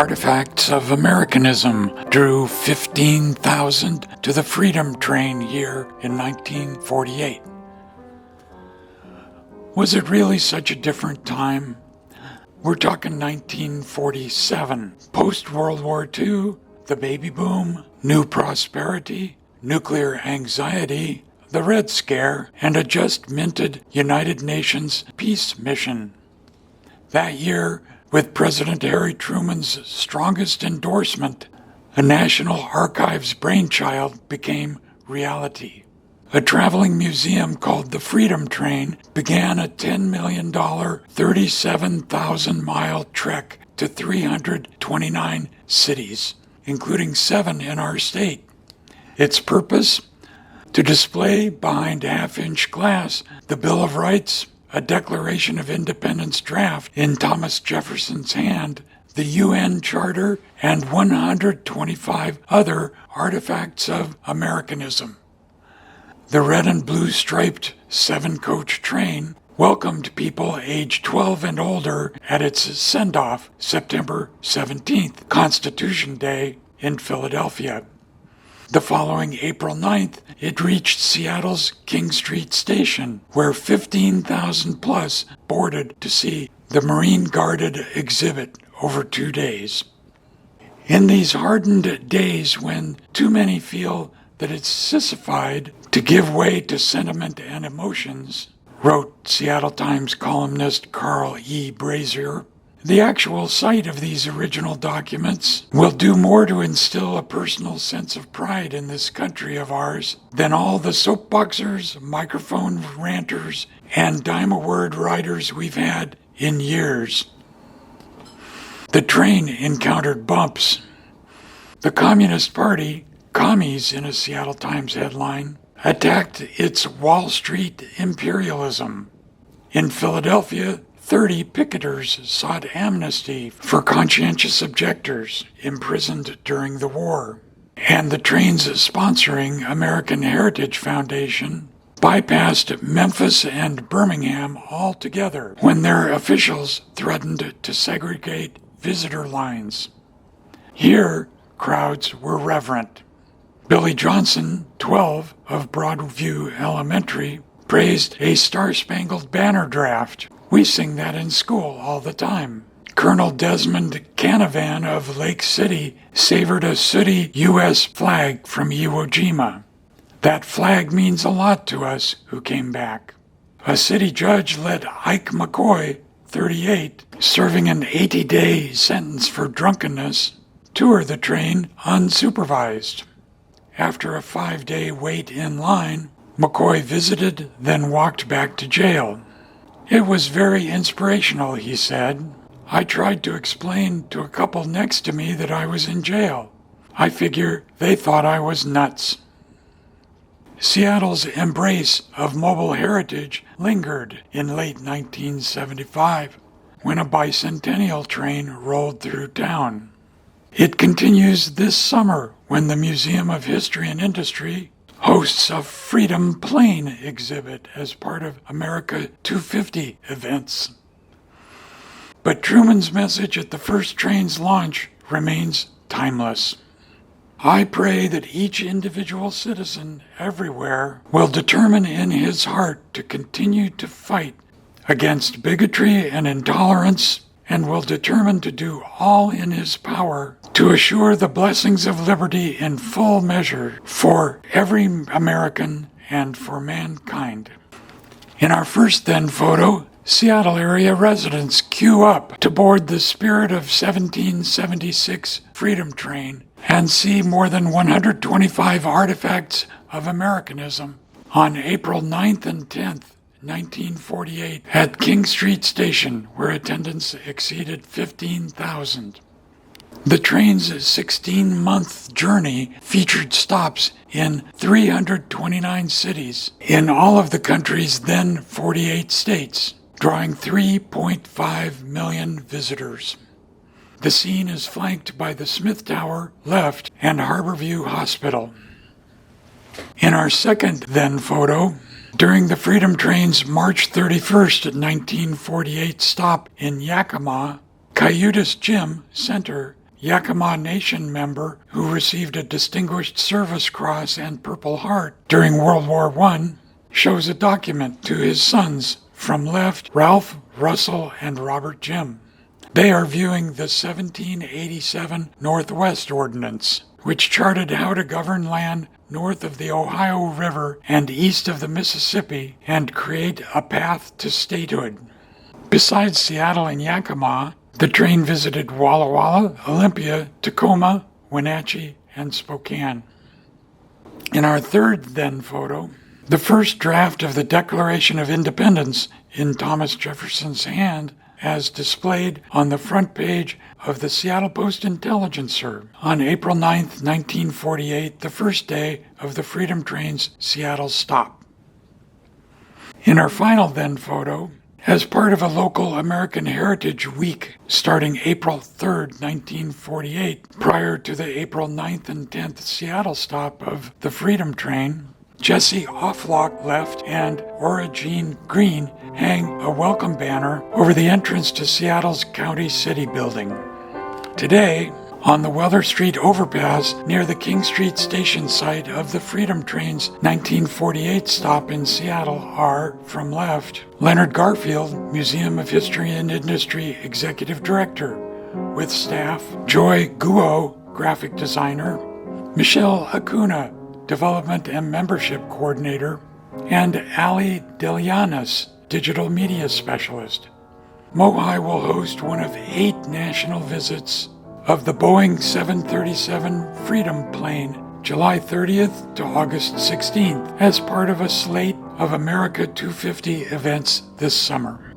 Artifacts of Americanism drew 15,000 to the Freedom Train here in 1948. Was it really such a different time? We're talking 1947, post-World War II, the baby boom, new prosperity, nuclear anxiety, the Red Scare, and a just-minted United Nations peace mission. That year, with President Harry Truman's strongest endorsement, a National Archives brainchild became reality. A traveling museum called the Freedom Train began a $10 million, 37,000-mile trek to 329 cities, including 7 in our state. Its purpose? To display behind half-inch glass the Bill of Rights, a Declaration of Independence draft in Thomas Jefferson's hand, the UN Charter, and 125 other artifacts of Americanism. The red and blue striped 7-coach train welcomed people aged 12 and older at its send-off September 17th, Constitution Day in Philadelphia. The following April 9th, it reached Seattle's King Street Station, where 15,000 plus boarded to see the Marine-guarded exhibit over 2 days. In these hardened days when too many feel that it's sissified to give way to sentiment and emotions, wrote Seattle Times columnist Carl E. Brazier, the actual sight of these original documents will do more to instill a personal sense of pride in this country of ours than all the soapboxers, microphone ranters, and dime-a-word writers we've had in years. The train encountered bumps. The Communist Party, commies in a Seattle Times headline, attacked its Wall Street imperialism. In Philadelphia, 30 picketers sought amnesty for conscientious objectors imprisoned during the war. And the train's sponsoring American Heritage Foundation bypassed Memphis and Birmingham altogether when their officials threatened to segregate visitor lines. Here, crowds were reverent. Billy Johnson, 12, of Broadview Elementary, praised a Star-Spangled Banner draft. We sing that in school all the time. Colonel Desmond Canavan of Lake City savored a sooty U.S. flag from Iwo Jima. That flag means a lot to us who came back. A city judge let Ike McCoy, 38, serving an 80-day sentence for drunkenness, tour the train unsupervised. After a 5-day wait in line, McCoy visited, then walked back to jail. It was very inspirational, he said. I tried to explain to a couple next to me that I was in jail. I figure they thought I was nuts. Seattle's embrace of mobile heritage lingered in late 1975 when a bicentennial train rolled through town. It continues this summer when the Museum of History and Industry hosts a Freedom Plane exhibit as part of America 250 events. But Truman's message at the first train's launch remains timeless. I pray that each individual citizen everywhere will determine in his heart to continue to fight against bigotry and intolerance, and will determine to do all in his power to assure the blessings of liberty in full measure for every American and for mankind. In our first then photo, Seattle area residents queue up to board the Spirit of 1776 Freedom Train and see more than 125 artifacts of Americanism on April 9th and 10th, 1948, at King Street Station, where attendance exceeded 15,000. The train's 16-month journey featured stops in 329 cities in all of the country's then 48 states, drawing 3.5 million visitors. The scene is flanked by the Smith Tower, left, and Harborview Hospital. In our second then photo, during the Freedom Train's March 31st, 1948 stop in Yakima, Cayutas Gym Center, Yakima Nation member who received a Distinguished Service Cross and Purple Heart during World War I, shows a document to his sons, from left, Ralph, Russell, and Robert Jim. They are viewing the 1787 Northwest Ordinance, which charted how to govern land north of the Ohio River and east of the Mississippi and create a path to statehood. Besides Seattle and Yakima, the train visited Walla Walla, Olympia, Tacoma, Wenatchee, and Spokane. In our third then photo, the first draft of the Declaration of Independence in Thomas Jefferson's hand, as displayed on the front page of the Seattle Post-Intelligencer on April 9, 1948, the first day of the Freedom Train's Seattle stop. In our final then photo, as part of a local American Heritage Week starting April 3, 1948, prior to the April 9th and 10th Seattle stop of the Freedom Train, Jesse Offlock Left and Ora Jean Green hang a welcome banner over the entrance to Seattle's County City building. Today, on the Weller Street overpass near the King Street station site of the Freedom Train's 1948 stop in Seattle are, from left, Leonard Garfield, Museum of History and Industry Executive Director, with staff Joy Guo, Graphic Designer, Michelle Acuna, Development and Membership Coordinator, and Ali Delianis, Digital Media Specialist. Mohi will host one of 8 national visits of the Boeing 737 Freedom plane, July 30th to August 16th, as part of a slate of America 250 events this summer.